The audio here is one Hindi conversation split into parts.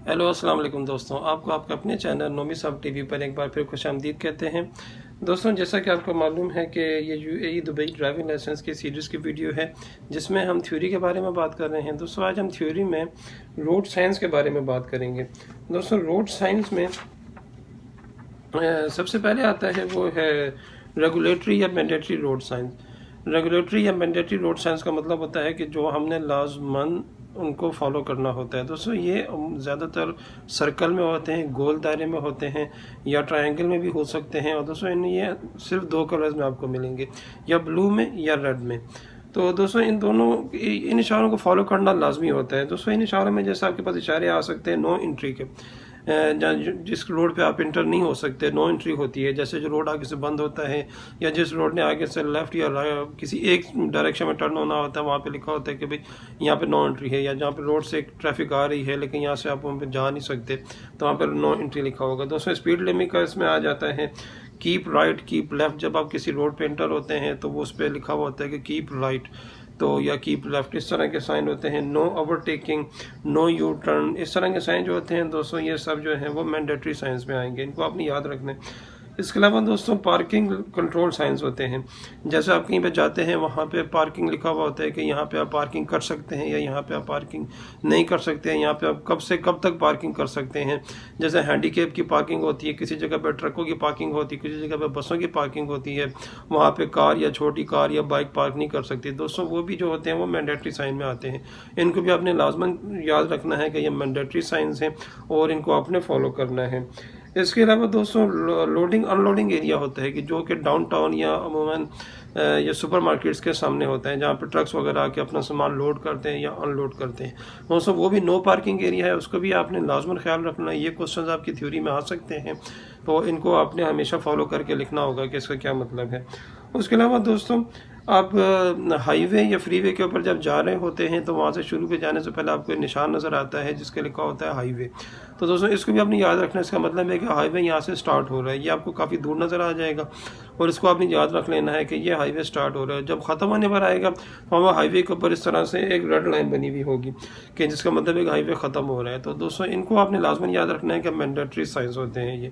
हेलो अस्सलाम वालेकुम दोस्तों, आपको आपके अपने चैनल नोमी साहब टीवी पर एक बार फिर खुशामदीद कहते हैं। दोस्तों, जैसा कि आपको मालूम है कि ये यूएई दुबई ड्राइविंग लाइसेंस की सीरीज़ की वीडियो है जिसमें हम थ्योरी के बारे में बात कर रहे हैं। दोस्तों, आज हम थ्योरी में रोड साइंस के बारे में बात करेंगे। दोस्तों, रोड साइंस में सबसे पहले आता है वो है रेगुलेटरी या मैंडेटरी रोड साइंस। रेगुलेटरी या मैंडेटरी रोड साइंस का मतलब होता है कि जो हमने लाजमन उनको फॉलो करना होता है। दोस्तों, ये ज़्यादातर सर्कल में होते हैं, गोल दायरे में होते हैं या ट्रायंगल में भी हो सकते हैं। और दोस्तों, इन ये सिर्फ दो कलर्स में आपको मिलेंगे, या ब्लू में या रेड में। तो दोस्तों, इन इशारों को फॉलो करना लाजमी होता है। दोस्तों, इन इशारों में जैसे आपके पास इशारे आ सकते हैं नो एंट्री के, जिस रोड पे आप इंटर नहीं हो सकते, नो एंट्री होती है। जैसे जो रोड आगे से बंद होता है, या जिस रोड ने आगे से लेफ्ट या किसी एक डायरेक्शन में टर्न होना होता है, वहाँ पे लिखा होता है कि भाई यहाँ पे नो एंट्री है। या जहाँ पे रोड से ट्रैफिक आ रही है लेकिन यहाँ से आप वहाँ पे जा नहीं सकते, तो वहाँ पर नो एंट्री लिखा होगा। दोस्तों, स्पीड लिमिट का इसमें आ जाता है कीप राइट, कीप लेफ्ट। जब आप किसी रोड पे एंटर होते हैं तो वो उस पर लिखा हुआ होता है कि कीप राइट, तो या कीप लेफ्ट, इस तरह के साइन होते हैं। No overtaking, no U turn, इस तरह के साइन जो होते हैं दोस्तों, ये सब जो है वो मैंडेटरी साइंस में आएंगे, इनको आपने याद रखना है। इसके अलावा दोस्तों, पार्किंग कंट्रोल साइंस होते हैं। जैसे आप कहीं पे जाते हैं, वहाँ पे पार्किंग लिखा हुआ होता है कि यहाँ पे आप पार्किंग कर सकते हैं या यहाँ पे आप पार्किंग नहीं कर सकते हैं, यहाँ पे आप कब से कब तक पार्किंग कर सकते हैं। जैसे हैंडीकेप की पार्किंग होती है, किसी जगह पे ट्रकों की पार्किंग होती है, किसी जगह पे बसों की पार्किंग होती है, वहाँ पे कार या छोटी कार या बाइक पार्क नहीं कर सकती। दोस्तों, वो भी जो होते हैं वो मैंडेटरी साइन में आते हैं। इनको भी आपने लाजमन याद रखना है कि ये मैंडेटरी साइंस हैं और इनको आपने फॉलो करना है। इसके अलावा दोस्तों, लोडिंग अनलोडिंग एरिया होता है कि जो कि डाउनटाउन या अमूमन या सुपर मार्केट्स के सामने होता है, जहाँ पर ट्रक्स वगैरह आके अपना सामान लोड करते हैं या अनलोड करते हैं। दोस्तों, वो भी नो पार्किंग एरिया है, उसको भी आपने लाजमन ख्याल रखना है। ये क्वेश्चंस आपकी थ्योरी में आ सकते हैं, तो इनको आपने हमेशा फॉलो करके लिखना होगा कि इसका क्या मतलब है। उसके अलावा दोस्तों, आप हाईवे या फ्रीवे के ऊपर जब जा रहे होते हैं तो वहाँ से शुरू पे जाने से पहले आपको एक निशान नज़र आता है जिसके लिखा होता है हाईवे। तो दोस्तों, इसको भी आपने याद रखना है। इसका मतलब है कि हाईवे यहाँ से स्टार्ट हो रहा है, ये आपको काफ़ी दूर नज़र आ जाएगा और इसको आपने याद रख लेना है कि ये हाईवे स्टार्ट हो रहा है। जब ख़त्म होने पर आएगा तो वहाँ हाईवे के ऊपर इस तरह से एक रेड लाइन बनी हुई होगी कि जिसका मतलब है कि हाईवे ख़त्म हो रहा है। तो दोस्तों, इनको आपने लाजमन याद रखना है कि मैंडेटरी साइंस होते हैं ये।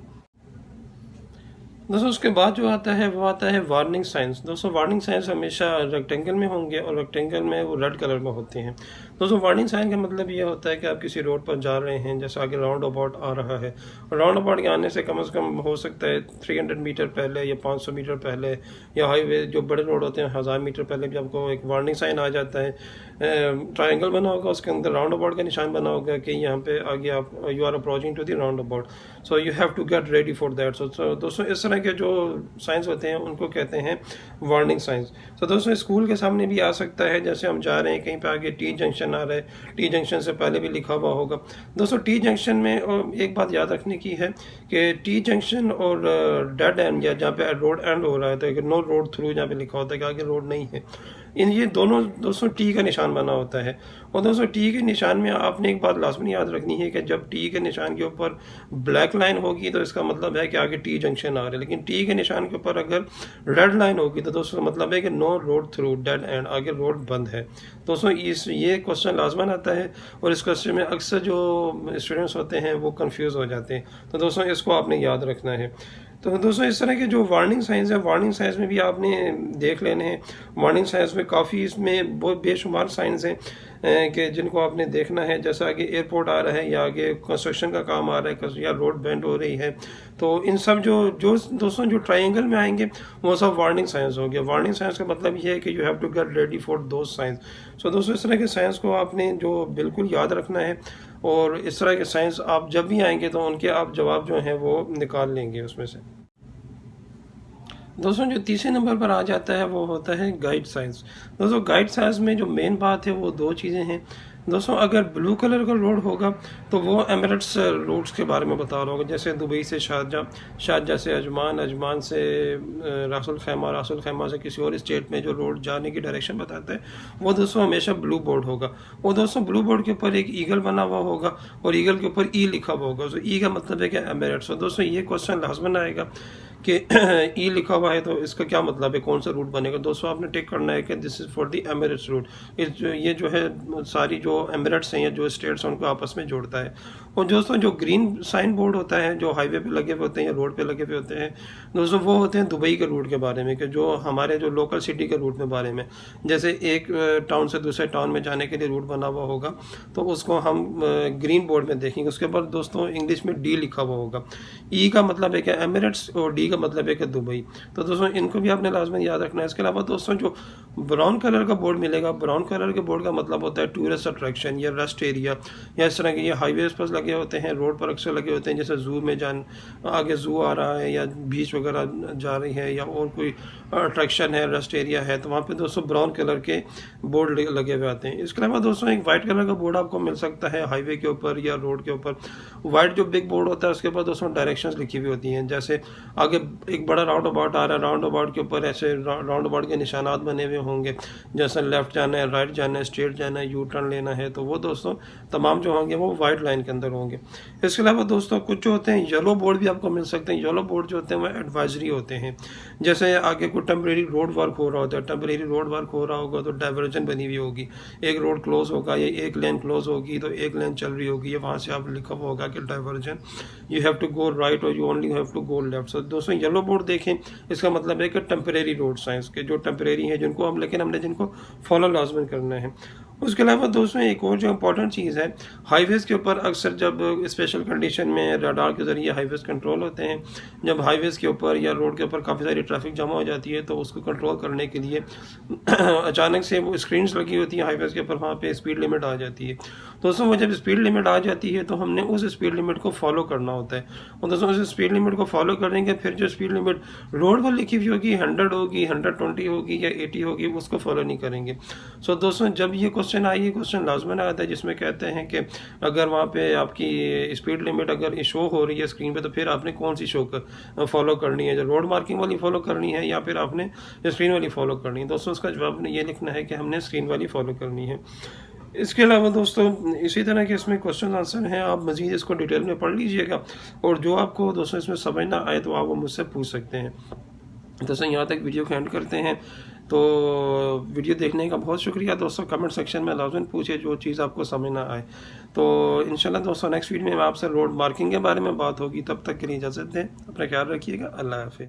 दोस्तों, उसके बाद जो आता है वो आता है वार्निंग साइंस। दोस्तों, वार्निंग साइंस हमेशा रेक्टेंगल में होंगे और रेक्टेंगल में वो रेड कलर में होते हैं। दोस्तों, वार्निंग साइन का मतलब ये होता है कि आप किसी रोड पर जा रहे हैं, जैसे आगे राउंड अबाउट आ रहा है, और राउंड अबाउट के आने से कम हो सकता है 300 मीटर पहले या 500 मीटर पहले, या हाईवे जो बड़े रोड होते हैं 1000 मीटर पहले भी आपको एक वार्निंग साइन आ जाता है। ट्रायंगल बना होगा, उसके अंदर राउंड अबाउट का निशान बना होगा कि यहाँ पे आगे आप you are approaching to the roundabout, so you have to get ready for that. So दोस्तों, इस तरह के जो साइंस होते हैं उनको कहते हैं वार्निंग साइंस। तो दोस्तों, स्कूल के सामने भी आ सकता है, जैसे हम जा रहे हैं कहीं पे आगे टी जंक्शन आ रहा है, टी जंक्शन से पहले भी लिखा हुआ होगा। दोस्तों, टी जंक्शन में एक बात याद रखने की है कि टी जंक्शन और डेड एंड, या जहाँ पे रोड एंड हो रहा है तो नो रोड थ्रू जहाँ पे लिखा होता है कि आगे रोड नहीं है, इन ये दोनों दोस्तों टी का निशान बना होता है। और दोस्तों, टी के निशान में आपने एक बात लाजमी याद रखनी है कि जब टी के निशान के ऊपर ब्लैक लाइन होगी तो इसका मतलब है कि आगे टी जंक्शन आ रहा है, लेकिन टी के निशान के ऊपर अगर रेड लाइन होगी तो दोस्तों मतलब है कि no road through, dead end, आगे रोड बंद है। दोस्तों, ये क्वेश्चन लाजमन आता है और इस क्वेश्चन में अक्सर जो स्टूडेंट्स होते हैं वो कन्फ्यूज़ हो जाते हैं। तो दोस्तों, इसको आपने याद रखना है। तो दोस्तों, इस तरह के जो वार्निंग साइंस है, वार्निंग साइंस में भी आपने देख लेने हैं। वार्निंग साइंस में काफ़ी इसमें बहुत बेशुमार साइंस हैं कि जिनको आपने देखना है। जैसे आगे एयरपोर्ट आ रहा है, या आगे कंस्ट्रक्शन का काम आ रहा है, या रोड बेंड हो रही है, तो इन सब जो दोस्तों जो ट्रायंगल में आएंगे वो सब वार्निंग साइंस हो गया। वार्निंग साइंस का मतलब ये है कि you have to get ready for those signs. So दोस्तों, इस तरह के साइंस को आपने जो बिल्कुल याद रखना है, और इस तरह के साइंस आप जब भी आएंगे तो उनके आप जवाब जो हैं वो निकाल लेंगे उसमें से। दोस्तों, जो तीसरे नंबर पर आ जाता है वो होता है गाइड साइंस। दोस्तों, गाइड साइंस में जो मेन बात है वो दो चीज़ें हैं। दोस्तों, अगर ब्लू कलर का रोड होगा तो वो एमिरेट्स रोड्स के बारे में बता रहा होगा, जैसे दुबई से शारजा, शारजा से अजमान, अजमान से रासुल खैमा, रासुल खैमा से किसी और स्टेट में जो रोड जाने की डायरेक्शन बताता है वो दोस्तों हमेशा ब्लू बोर्ड होगा। वो दोस्तों ब्लू बोर्ड के ऊपर एक ईगल बना हुआ होगा और ईगल के ऊपर ई लिखा हुआ होगा। तो ई का मतलब है कि एमिरेट्स। तो दोस्तों, ये क्वेश्चन लाजमन आएगा कि ई लिखा हुआ है तो इसका क्या मतलब है, कौन सा रूट बनेगा। दोस्तों आपने टिक करना है कि this is for the Emirates route. ये जो है सारी जो एमिरेट्स हैं या जो स्टेट्स हैं उनको आपस में जोड़ता है। और दोस्तों जो ग्रीन साइन बोर्ड होता है जो हाईवे पे लगे हुए होते हैं या रोड पे लगे हुए होते हैं दोस्तों, वो होते हैं दुबई के रूट के बारे में, कि जो हमारे जो लोकल सिटी के रूट में बारे में, जैसे एक टाउन से दूसरे टाउन में जाने के लिए रूट बना हुआ होगा तो उसको हम ग्रीन बोर्ड में देखेंगे। उसके बाद दोस्तों इंग्लिश में डी लिखा हुआ होगा। ई का मतलब है कि एमिरेट्स और डी का मतलब है कि दुबई। तो दोस्तों इनको भी आपने लाजमी याद रखना है। इसके अलावा दोस्तों जो ब्राउन कलर का बोर्ड मिलेगा, ब्राउन कलर के बोर्ड का मतलब होता है टूरिस्ट अट्रैक्शन या रेस्ट एरिया, या इस तरह के ये हाईवेज पर लगे होते हैं, रोड पर अक्सर लगे होते हैं, जैसे जू में आगे जू आ रहा है या बीच वगैरह जा रही है या और कोई अट्रैक्शन है, रेस्ट एरिया है, तो वहाँ पे दोस्तों ब्राउन कलर के बोर्ड लगे हुए आते हैं। इसके अलावा दोस्तों एक वाइट कलर का बोर्ड आपको मिल सकता है हाईवे के ऊपर या रोड के ऊपर। वाइट जो बिग बोर्ड होता है उसके ऊपर दोस्तों डायरेक्शंस लिखी हुई होती हैं, जैसे आगे एक बड़ा राउंड अबाउट आ रहा है, राउंड अबाउट के ऊपर ऐसे राउंड अबाउट के निशानात बने हुए होंगे, जैसे लेफ्ट जाना है, राइट जाना है, स्ट्रेट जाना है, यू टर्न लेना है, तो वो दोस्तों तमाम जो होंगे वो वाइट लाइन के अंदर होंगे। इसके अलावा दोस्तों कुछ जो होते हैं येलो बोर्ड भी आपको मिल सकते हैं। येलो बोर्ड जो होते हैं वो एडवाइजरी होते हैं, जैसे आगे कोई टेम्परेरी रोड वर्क हो रहा होता है, टेम्परेरी रोड वर्क हो रहा होगा तो डाइवर्जन बनी हुई होगी, एक रोड क्लोज होगा या एक लेन क्लोज होगी तो एक लेन चल रही होगी, या वहाँ से आप लिखा हुआ होगा कि diversion you have to go right और you only have to go left. So दोस्तों येलो बोर्ड देखें, इसका मतलब है कि टेम्परेरी रोड साइंस के जो टेम्परेरी है जिनको हम, लेकिन हमने जिनको फॉलो लाजमन करना है। उसके अलावा दोस्तों एक और जो इम्पोर्टेंट चीज़ है, हाईवेज़ के ऊपर अक्सर जब स्पेशल कंडीशन में रडार के ज़रिए हाईवेज़ कंट्रोल होते हैं, जब हाईवेज़ के ऊपर या रोड के ऊपर काफ़ी सारी ट्रैफिक जमा हो जाती है तो उसको कंट्रोल करने के लिए अचानक से वो स्क्रीन्स लगी होती हैं हाईवेज़ के ऊपर, वहाँ पे स्पीड लिमिट आ जाती है। दोस्तों वो जब स्पीड लिमिट आ जाती है तो हमने उस स्पीड लिमिट को फॉलो करना होता है, और दोस्तों उस स्पीड लिमिट को फॉलो करेंगे, फिर जो स्पीड लिमिट रोड पर लिखी हुई होगी 100 होगी, 120 होगी या 80 होगी, उसको फॉलो नहीं करेंगे। सो दोस्तों जब ये क्वेश्चन आई, ये क्वेश्चन लाजमन आता है जिसमें कहते हैं कि अगर वहाँ पे आपकी स्पीड लिमिट अगर शो हो रही है स्क्रीन पे तो फिर आपने कौन सी शो फॉलो करनी है, जो रोड मार्किंग वाली फॉलो करनी है या फिर आपने स्क्रीन वाली फॉलो करनी है। दोस्तों उसका जवाब ये लिखना है कि हमने स्क्रीन वाली फॉलो करनी है। इसके अलावा दोस्तों इसी तरह के इसमें क्वेश्चन आंसर हैं, आप मज़ीद इसको डिटेल में पढ़ लीजिएगा, और जो आपको दोस्तों इसमें समझ ना आए तो आप वो मुझसे पूछ सकते हैं। दोस्तों यहाँ तक वीडियो को एंड करते हैं। तो वीडियो देखने का बहुत शुक्रिया दोस्तों। कमेंट सेक्शन में लाजमन पूछिए जो चीज़ आपको समझ ना आए। तो इंशाल्लाह दोस्तों नेक्स्ट वीडियो में आपसे रोड मार्किंग के बारे में बात होगी। तब तक के लिए इजाज़त दें, अपना ख्याल रखिएगा। अल्लाह हाफ़िज़।